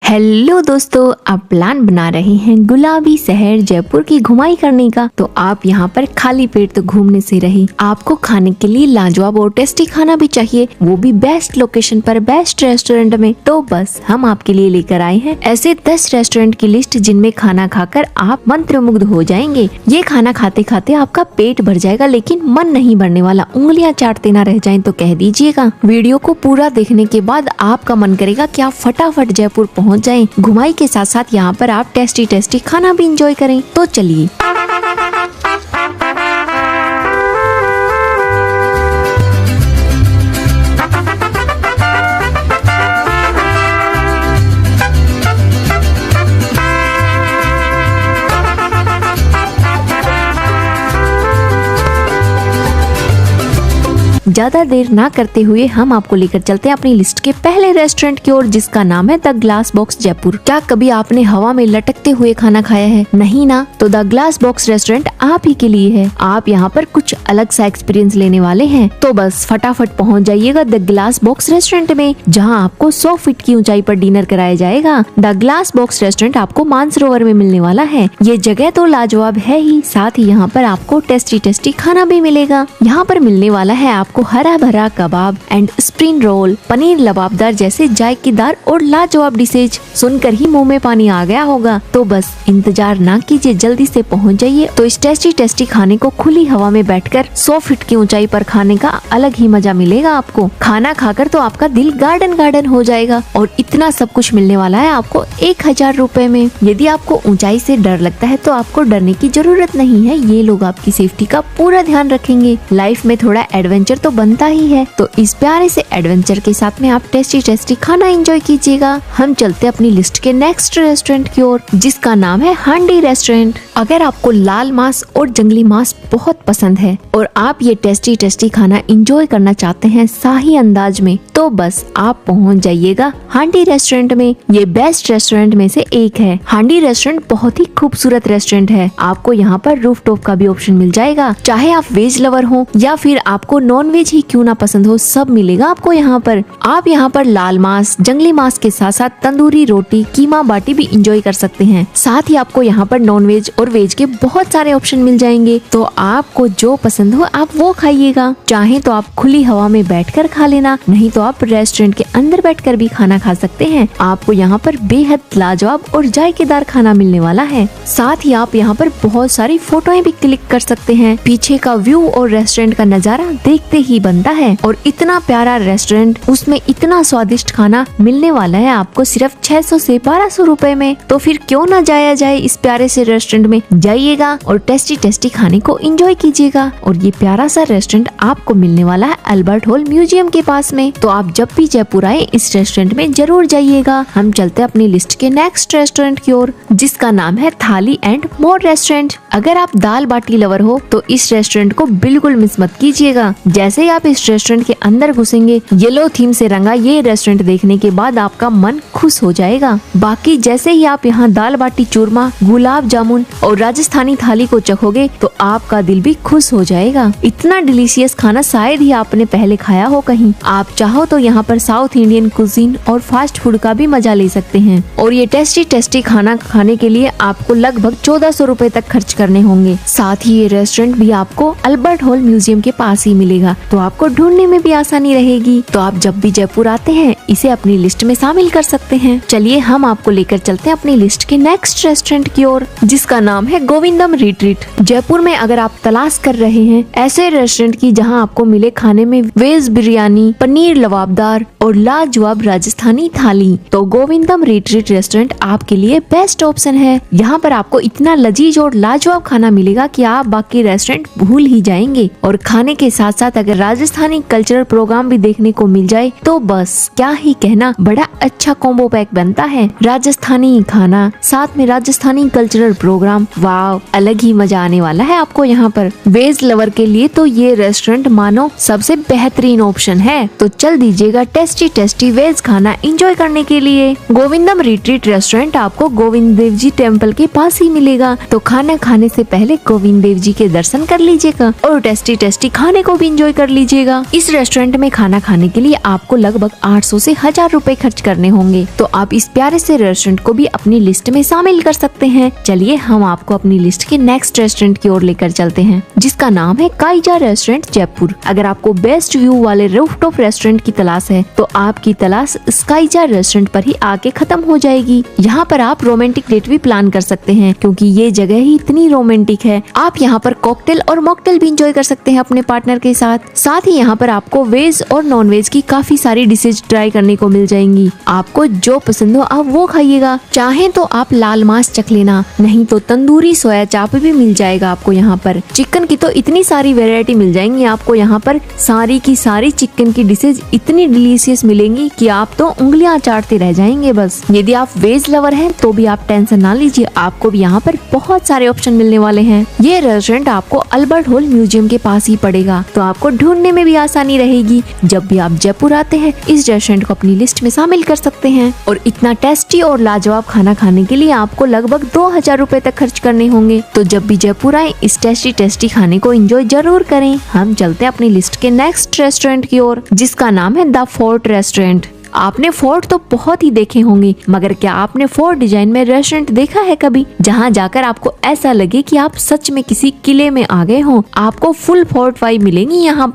Hello दोस्तों, आप plan बना रहे हैं गुलाबी शहर जयपुर की घुमाई करने का। तो आप यहाँ पर खाली पेट तो घूमने से रही, आपको खाने के लिए लाजवाब और टेस्टी खाना भी चाहिए, वो भी बेस्ट लोकेशन पर बेस्ट रेस्टोरेंट में। तो बस हम आपके लिए लेकर आए हैं ऐसे 10 रेस्टोरेंट की लिस्ट जिनमें खाना खाकर आप मंत्रमुग्ध हो जाएंगे। ये खाना खाते खाते आपका पेट भर जाएगा, लेकिन मन नहीं भरने वाला, उंगलियां चाटते ना रह जाएं तो कह दीजिएगा। वीडियो को पूरा देखने के बाद आपका मन करेगा कि आप फटाफट जयपुर पहुँच जाएं। घुमाई के साथ साथ यहाँ पर आप टेस्टी खाना भी एंजॉय करें। तो चलिए। ज्यादा देर ना करते हुए हम आपको लेकर चलते हैं अपनी लिस्ट के पहले रेस्टोरेंट की ओर, जिसका नाम है द ग्लास बॉक्स जयपुर। क्या कभी आपने हवा में लटकते हुए खाना खाया है? नहीं ना? तो द ग्लास बॉक्स रेस्टोरेंट आप ही के लिए है। आप यहाँ पर कुछ अलग सा एक्सपीरियंस लेने वाले हैं, तो बस फटाफट पहुँच जाइएगा द ग्लास बॉक्स रेस्टोरेंट में, जहाँ आपको 100 फीट की ऊंचाई पर डिनर कराया जाएगा। द ग्लास बॉक्स रेस्टोरेंट आपको मानसरोवर में मिलने वाला है। ये जगह तो लाजवाब है ही, साथ ही यहाँ पर आपको टेस्टी खाना भी मिलेगा। यहाँ पर मिलने वाला है आपको हरा भरा कबाब एंड स्प्रिंग रोल, पनीर लबाबदार जैसे जायकेदार और लाजवाब डिशेज। सुनकर ही मुंह में पानी आ गया होगा। तो बस इंतजार ना कीजिए, जल्दी से पहुंच जाइए। तो इस टेस्टी खाने को खुली हवा में बैठकर 100 फीट की ऊंचाई पर खाने का अलग ही मजा मिलेगा आपको। खाना खाकर तो आपका दिल गार्डन हो जाएगा, और इतना सब कुछ मिलने वाला है आपको 1000 रुपए में। यदि आपको ऊंचाई से डर लगता है तो आपको डरने की जरूरत नहीं है, ये लोग आपकी सेफ्टी का पूरा ध्यान रखेंगे। लाइफ में थोड़ा एडवेंचर तो बनता ही है, तो इस प्यारे से एडवेंचर के साथ में आप टेस्टी खाना एंजॉय कीजिएगा। हम चलते अपनी लिस्ट के नेक्स्ट रेस्टोरेंट की ओर, जिसका नाम है हांडी रेस्टोरेंट। अगर आपको लाल मांस और जंगली मांस बहुत पसंद है और आप ये टेस्टी खाना एंजॉय करना चाहते हैं शाही अंदाज में, तो बस आप पहुंच जाइएगा हांडी रेस्टोरेंट में। ये बेस्ट रेस्टोरेंट में से एक है। हांडी रेस्टोरेंट बहुत ही खूबसूरत रेस्टोरेंट है। आपको यहाँ पर रूफटॉप का भी ऑप्शन मिल जाएगा। चाहे आप वेज लवर हो या फिर आपको नॉन वेज ही क्यों ना पसंद हो, सब मिलेगा आपको यहाँ पर। आप यहाँ पर लाल मांस, जंगली मांस के साथ साथ तंदूरी रोटी, कीमा बाटी भी एंजॉय कर सकते हैं। साथ ही आपको यहाँ पर नॉन वेज और वेज के बहुत सारे ऑप्शन मिल जाएंगे। तो आपको जो पसंद हो आप वो खाइएगा। चाहे तो आप खुली हवा में बैठकर खा लेना, नहीं तो आप रेस्टोरेंट के अंदर बैठकर भी खाना खा सकते हैं। आपको यहाँ पर बेहद लाजवाब और जायकेदार खाना मिलने वाला है। साथ ही आप यहाँ पर बहुत सारी फोटोएं भी क्लिक कर सकते हैं। पीछे का व्यू और रेस्टोरेंट का नजारा देखते ही बनता है। और इतना प्यारा रेस्टोरेंट, उसमें इतना स्वादिष्ट खाना मिलने वाला है आपको सिर्फ 600 से 1200 रुपए में। तो फिर क्यों ना जाया जाए इस प्यारे से रेस्टोरेंट में। जाइएगा और टेस्टी खाने को एंजॉय कीजिएगा। और ये प्यारा सा रेस्टोरेंट आपको मिलने वाला है अल्बर्ट हॉल म्यूजियम के पास में। तो आप जब भी जयपुर आए इस रेस्टोरेंट में जरूर जाइएगा। हम चलते अपनी लिस्ट के नेक्स्ट रेस्टोरेंट की ओर, जिसका नाम है थाली एंड मोर रेस्टोरेंट। अगर आप दाल बाटी लवर हो तो इस रेस्टोरेंट को बिल्कुल मिस मत कीजिएगा। जैसे ही आप इस रेस्टोरेंट के अंदर घुसेंगे, येलो थीम से रंगा ये रेस्टोरेंट देखने के बाद आपका मन खुश हो जाएगा। बाकी जैसे ही आप यहाँ दाल बाटी चूरमा, गुलाब जामुन और राजस्थानी थाली को चखोगे तो आपका दिल भी खुश हो जाएगा। इतना डिलीशियस खाना शायद ही आपने पहले खाया हो कहीं। आप चाहो तो यहाँ पर साउथ इंडियन कुजीन और फास्ट फूड का भी मजा ले सकते हैं। और ये टेस्टी खाना खाने के लिए आपको लगभग 1400 रुपए तक खर्च करने होंगे। साथ ही ये रेस्टोरेंट भी आपको अल्बर्ट हॉल म्यूजियम के पास ही मिलेगा, तो आपको ढूंढने में भी आसानी रहेगी। तो आप जब भी जयपुर आते हैं इसे अपनी लिस्ट में शामिल कर सकते हैं। चलिए हम आपको लेकर चलते हैं अपनी लिस्ट के नेक्स्ट रेस्टोरेंट की ओर, जिसका नाम है गोविंदम रिट्रीट। जयपुर में अगर आप तलाश कर रहे हैं ऐसे रेस्टोरेंट की जहां आपको मिले खाने में वेज बिरयानी, पनीर लबाबदार और लाजवाब राजस्थानी थाली, तो गोविंदम रिट्रीट रेस्टोरेंट आपके लिए बेस्ट ऑप्शन है। यहाँ पर आपको इतना लजीज और लाजवाब खाना मिलेगा कि आप बाकी रेस्टोरेंट भूल ही जाएंगे। और खाने के साथ साथ अगर राजस्थानी कल्चरल प्रोग्राम भी देखने को मिल जाए तो बस क्या ही कहना, बड़ा अच्छा कॉम्बो पैक बनता है। राजस्थानी खाना साथ में राजस्थानी कल्चरल प्रोग्राम, वाव, अलग ही मजा आने वाला है आपको यहाँ पर। वेज लवर के लिए तो ये रेस्टोरेंट मानो सबसे बेहतरीन ऑप्शन है। तो चल दीजिएगा टेस्टी वेज खाना एंजॉय करने के लिए। गोविंदम रिट्रीट रेस्टोरेंट आपको गोविंद देव जी टेम्पल के पास ही मिलेगा। तो खाना खाने से पहले गोविंद देव जी के दर्शन कर लीजिएगा और टेस्टी खाने को भी एंजॉय कर कर लीजिएगा। इस रेस्टोरेंट में खाना खाने के लिए आपको लगभग 800 से 1000 रुपए खर्च करने होंगे, तो आप इस प्यारे से रेस्टोरेंट को भी अपनी लिस्ट में शामिल कर सकते हैं। चलिए हम आपको अपनी लिस्ट के नेक्स्ट रेस्टोरेंट की ओर लेकर चलते हैं, जिसका नाम है काइजा रेस्टोरेंट जयपुर। अगर आपको बेस्ट व्यू वाले रूफटॉप रेस्टोरेंट की तलाश है तो आपकी तलाश स्काइजा रेस्टोरेंट पर ही आके खत्म हो जाएगी। यहाँ पर आप रोमांटिक डेट भी प्लान कर सकते हैं, क्योंकि ये जगह ही इतनी रोमांटिक है। आप यहाँ पर कॉकटेल और मॉकटेल भी इंजॉय कर सकते हैं अपने पार्टनर के साथ ही यहाँ पर आपको वेज और नॉन वेज की काफी सारी डिशेज ट्राई करने को मिल जाएंगी। आपको जो पसंद हो आप वो खाइएगा। चाहे तो आप लाल मांस चख लेना, नहीं तो तंदूरी सोया चाप भी मिल जाएगा आपको यहाँ पर। चिकन की तो इतनी सारी वैरायटी मिल जाएंगी आपको यहाँ पर। सारी की सारी चिकन की डिशेज इतनी डिलीशियस मिलेंगी कि आप तो उंगलियां चाटते रह जाएंगे बस। यदि आप वेज लवर हैं तो भी आप टेंशन ना लीजिए, आपको भी यहाँ पर बहुत सारे ऑप्शन मिलने वाले हैं। ये रेस्टोरेंट आपको अल्बर्ट हॉल म्यूजियम के पास ही पड़ेगा, तो आपको ढूंढने में भी आसानी रहेगी। जब भी आप जयपुर आते हैं इस रेस्टोरेंट को अपनी लिस्ट में शामिल कर सकते हैं। और इतना टेस्टी और लाजवाब खाना खाने के लिए आपको लगभग 2000 रुपए तक खर्च करने होंगे। तो जब भी जयपुर आए इस टेस्टी खाने को एंजॉय जरूर करें। हम चलते हैं अपनी लिस्ट के नेक्स्ट रेस्टोरेंट की ओर, जिसका नाम है द फोर्ट रेस्टोरेंट। आपने फोर्ट तो बहुत ही देखे होंगे, मगर क्या आपने फोर्ट डिजाइन में रेस्टोरेंट देखा है कभी, जहां जाकर आपको ऐसा लगे कि आप सच में किसी किले में आ गए हो। आपको फुल फोर्ट वाइब मिलेंगी यहाँ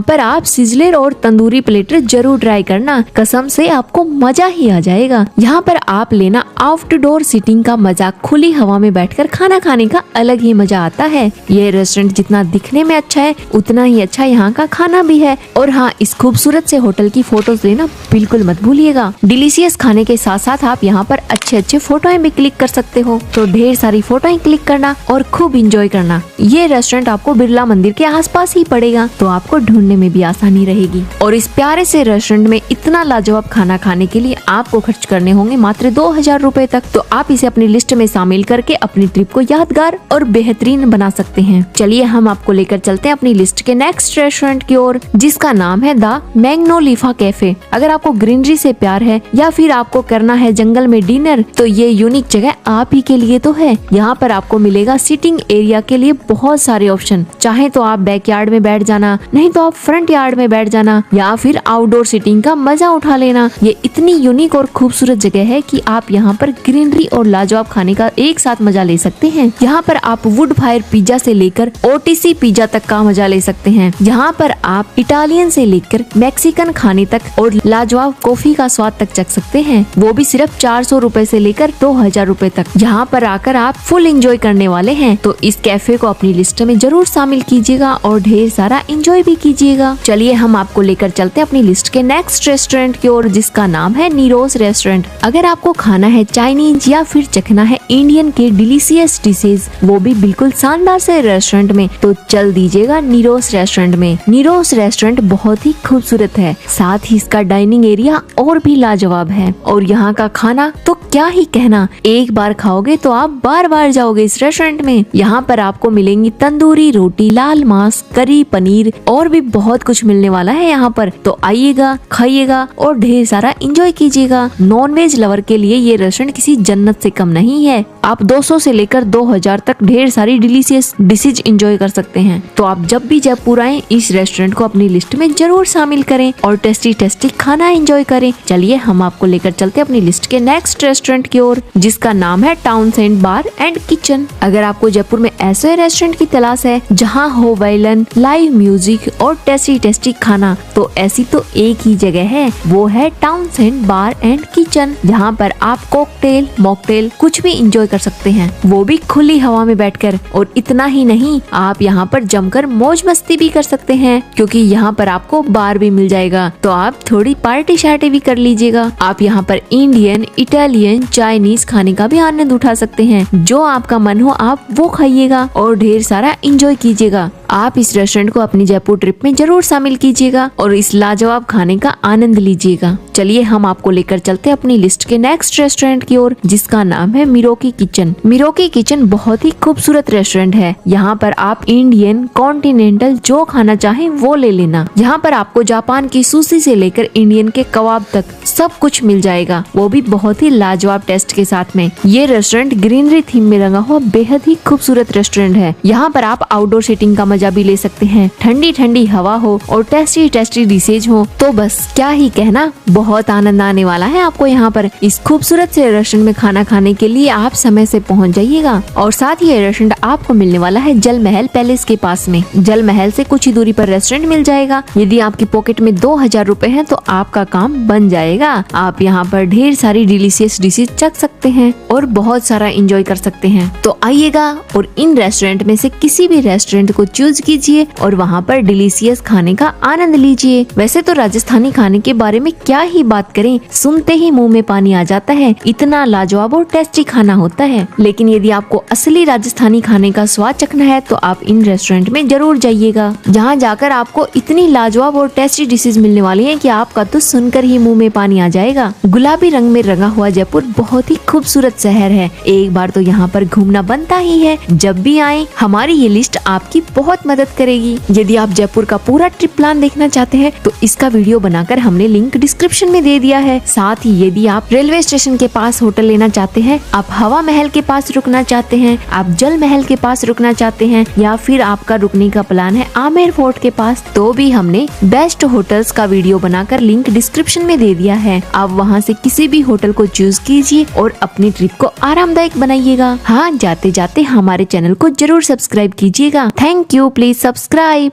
पर आप सिजलर और तंदूरी प्लेटर जरूर ट्राई करना, कसम से आपको मजा ही आ जाएगा। यहाँ पर आप लेना आउटडोर सीटिंग का मजा, खुली हवा में बैठकर खाना खाने का अलग ही मजा आता है। ये रेस्टोरेंट जितना दिखने में अच्छा है उतना ही अच्छा यहाँ का खाना भी है। और हाँ, इस खूबसूरत से होटल की फोटोज लेना बिल्कुल मत भूलिएगा। डिलीशियस खाने के साथ साथ आप यहाँ पर अच्छे फोटोएं भी क्लिक कर सकते हो, तो ढेर सारी फोटोएं क्लिक करना और खूब इंजॉय करना। ये रेस्टोरेंट आपको बिरला मंदिर के आसपास ही पड़ेगा, तो आपको ढूंढने में भी आसानी रहेगी। और इस प्यारे से रेस्टोरेंट में इतना लाजवाब खाना खाने के लिए आपको खर्च करने होंगे मात्र 2000 रुपए तक। तो आप इसे अपनी लिस्ट में शामिल करके अपनी ट्रिप को यादगार और बेहतरीन बना सकते हैं। चलिए हम आपको लेकर चलते हैं अपनी लिस्ट के नेक्स्ट रेस्टोरेंट की ओर, जिसका नाम है द मैग्नोलिफा कैफे। अगर आपको ग्रीनरी से प्यार है या फिर आपको करना है जंगल में डिनर, तो ये यूनिक जगह आप ही के लिए तो है। यहाँ पर आपको मिलेगा सिटिंग एरिया के लिए बहुत सारे ऑप्शन। चाहे तो आप बैकयार्ड में बैठ जाना, नहीं तो आप फ्रंट यार्ड में बैठ जाना, या फिर आउटडोर सिटिंग का मजा उठा लेना। ये इतनी यूनिक और खूबसूरत जगह है कि आप यहाँ पर ग्रीनरी और लाजवाब खाने का एक साथ मजा ले सकते हैं। यहाँ पर आप वुड फायर पिज्जा से लेकर ओटीसी पिज्जा तक का मजा ले सकते हैं। यहाँ पर आप इटालियन से लेकर मैक्सिकन खाने तक और लाजवाब कॉफी का स्वाद तक चख सकते हैं, वो भी सिर्फ 400 रुपए से लेकर 2000 रुपए तक। यहाँ पर आकर आप फुल एंजॉय करने वाले हैं, तो इस कैफे को अपनी लिस्ट में जरूर शामिल कीजिएगा और ढेर सारा एंजॉय भी कीजिएगा। चलिए हम आपको लेकर चलते हैं अपनी लिस्ट के नेक्स्ट रेस्टोरेंट की ओर, जिसका नाम है नीरोज रेस्टोरेंट। अगर आपको खाना है चाइनीज या फिर चखना है इंडियन के डिलीशियस डिशेज, वो भी बिल्कुल शानदार से रेस्टोरेंट में, तो चल दीजिएगा नीरोज रेस्टोरेंट में। नीरोज रेस्टोरेंट बहुत ही खूबसूरत है, साथ ही इसका डाइनिंग एरिया और भी लाजवाब है। और यहाँ का खाना तो क्या ही कहना, एक बार खाओगे तो आप बार बार जाओगे इस रेस्टोरेंट में। यहाँ पर आपको मिलेंगी तंदूरी रोटी, लाल मांस, करी, पनीर और भी बहुत कुछ मिलने वाला है यहाँ पर। तो आइएगा, खाइएगा और ढेर सारा एंजॉय कीजिएगा। नॉनवेज लवर के लिए ये रेस्टोरेंट किसी जन्नत से कम नहीं है। आप 200 से लेकर 2000 तक ढेर सारी डिलीशियस डिशेज एंजॉय कर सकते हैं। तो आप जब भी जयपुर आए इस रेस्टोरेंट को अपनी लिस्ट में जरूर शामिल करें और टेस्टी खाना एंजॉय करें। चलिए हम आपको लेकर चलते हैं अपनी लिस्ट के नेक्स्ट रेस्टोरेंट की ओर, जिसका नाम है टाउनसेंड बार एंड किचन। अगर आपको जयपुर में ऐसे रेस्टोरेंट की तलाश है जहां हो वायलिन, लाइव म्यूजिक और टेस्टी खाना, तो ऐसी तो एक ही जगह है, वो है टाउनसेंड बार एंड किचन। जहां पर आप कॉकटेल, मॉकटेल कुछ भी एंजॉय कर सकते हैं, वो भी खुली हवा में बैठकर। और इतना ही नहीं, आप यहाँ पर जमकर मौज मस्ती भी कर सकते हैं, क्योंकि यहाँ पर आपको बार भी मिल जाएगा, तो आप थोड़ी पार्टी शार्टी भी कर लीजिएगा। आप यहाँ पर इंडियन, इटालियन, चाइनीज खाने का भी आनंद उठा सकते हैं। जो आपका मन हो आप वो खाइएगा और ढेर सारा एंजॉय कीजिएगा। आप इस रेस्टोरेंट को अपनी जयपुर ट्रिप में जरूर शामिल कीजिएगा और इस लाजवाब खाने का आनंद लीजिएगा। चलिए हम आपको लेकर चलते हैं अपनी लिस्ट के नेक्स्ट रेस्टोरेंट की ओर, जिसका नाम है मिरोकी किचन। मिरोकी किचन बहुत ही खूबसूरत रेस्टोरेंट है। यहाँ पर आप इंडियन, कॉन्टिनेंटल जो खाना चाहें वो ले लेना। यहाँ पर आपको जापान की सुशी से लेकर इंडियन के कबाब तक सब कुछ मिल जाएगा, वो भी बहुत ही लाजवाब टेस्ट के साथ में। ये रेस्टोरेंट ग्रीनरी थीम में रंगा हुआ बेहद ही खूबसूरत रेस्टोरेंट है। यहाँ पर आप आउटडोर सीटिंग का मजा मजा भी ले सकते हैं। ठंडी ठंडी हवा हो और टेस्टी टेस्टी डिशेज हो तो बस क्या ही कहना, बहुत आनंद आने वाला है आपको यहाँ पर। इस खूबसूरत से रेस्टोरेंट में खाना खाने के लिए आप समय से पहुँच जाइएगा। और साथ ही ये रेस्टोरेंट आपको मिलने वाला है जल महल पैलेस के पास में। जल महल से कुछ ही दूरी पर रेस्टोरेंट मिल जाएगा। यदि आपकी पॉकेट में 2000 रूपए है तो आपका काम बन जाएगा। आप यहाँ पर ढेर सारी डिलीशियस डिशेज चख सकते हैं और बहुत सारा एंजॉय कर सकते हैं। तो आइएगा और इन रेस्टोरेंट में से किसी भी रेस्टोरेंट को चूज कीजिए और वहाँ पर डिलीशियस खाने का आनंद लीजिए। वैसे तो राजस्थानी खाने के बारे में क्या ही बात करें, सुनते ही मुंह में पानी आ जाता है, इतना लाजवाब और टेस्टी खाना होता है। लेकिन यदि आपको असली राजस्थानी खाने का स्वाद चखना है तो आप इन रेस्टोरेंट में जरूर जाइएगा, जहाँ जाकर आपको इतनी लाजवाब और टेस्टी डिशेज मिलने वाली हैं कि आपका तो सुनकर ही मुंह में पानी आ जाएगा। गुलाबी रंग में रंगा हुआ जयपुर बहुत ही खूबसूरत शहर है, एक बार तो यहाँ पर घूमना बनता ही है। जब भी आए हमारी ये लिस्ट आपकी बहुत मदद करेगी। यदि आप जयपुर का पूरा ट्रिप प्लान देखना चाहते हैं तो इसका वीडियो बनाकर हमने लिंक डिस्क्रिप्शन में दे दिया है। साथ ही यदि आप रेलवे स्टेशन के पास होटल लेना चाहते हैं, आप हवा महल के पास रुकना चाहते हैं, आप जल महल के पास रुकना चाहते हैं, या फिर आपका रुकने का प्लान है आमेर फोर्ट के पास, तो भी हमने बेस्ट होटल्स का वीडियो बनाकर लिंक डिस्क्रिप्शन में दे दिया है। आप वहां से किसी भी होटल को चूज कीजिए और अपनी ट्रिप को आरामदायक बनाइएगा। हाँ, जाते जाते हमारे चैनल को जरूर सब्सक्राइब कीजिएगा। Thank you, please subscribe.